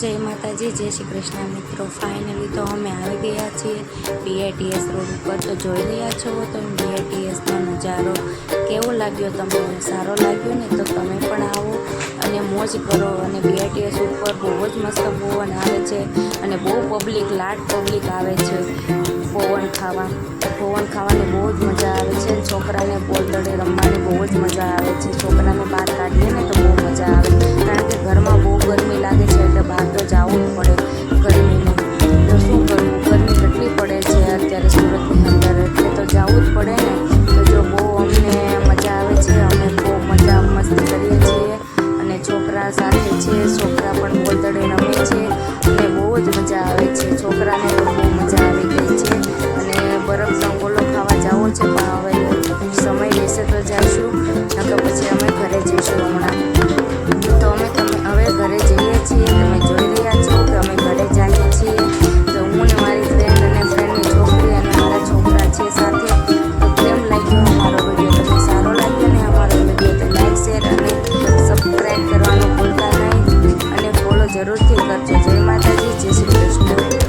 जय माताजी जय श्री कृष्ण मित्रों। फाइनली तो अमे आई गया छे BITS रोड पर। तो જોઈ રહ્યા છો તમે BITS નો નજારો કેવો લાગ્યો તમને? સારો લાગ્યો ને? તો તમે પણ આવો અને મોજ કરો। અને BITS ઉપર બહુ જ મસ્ત પવન આવે છે અને બહુ પબ્લિક પબ્લિક આવે છે પવન ખાવાની બહુ જ મજા આવે છે। છોકરાને બોલ દડે રમવાની બહુ જ મજા આવે છે। છોકરાને બહાર કાઢીએ ને તો બહુ મજા આવે, કારણ કે ઘરમાં બહુ ગરમી લાગે છે એટલે બહાર તો જવું જ પડે। ગરમીનું તો શું કરવું, ગરમી કેટલી પડે છે અત્યારે સુરતની અંદર, એટલે તો જવું જ પડે ને। તો જો બહુ અમને મજા આવે છે, અમે બહુ મજા મસ્તી કરીએ છીએ અને છોકરા સાથે છે, છોકરા પણ બોલ દડે રમે છે અને બહુ જ મજા આવે છે। છોકરાને તો બહુ મજા આવી ગઈ છે અને બરફનો ગોલો ખાવા જવો છે, પણ હવે સમય રહેશે તો જઈશું, નકર પછી અમે ઘરે જઈશું હમણાં। તો હવે ઘરે જઈએ છીએ। તમે જોઈ રહ્યા છો કે અમે ઘરે જઈએ છીએ। તો હું ને મારી ફ્રેન્ડ અને ફ્રેન્ડની છોકરી અને મારા છોકરા છે સાથે। તો કેમ લાગ્યો અમારો વિડીયો? તમને સારો લાગ્યો ને અમારો વિડીયો? તો લાઈક શેર અને સબસ્ક્રાઈબ કરવાનું ભૂલતા નહીં અને ફોલો જરૂરથી કરજો। જય માતાજી જય શ્રી કૃષ્ણ।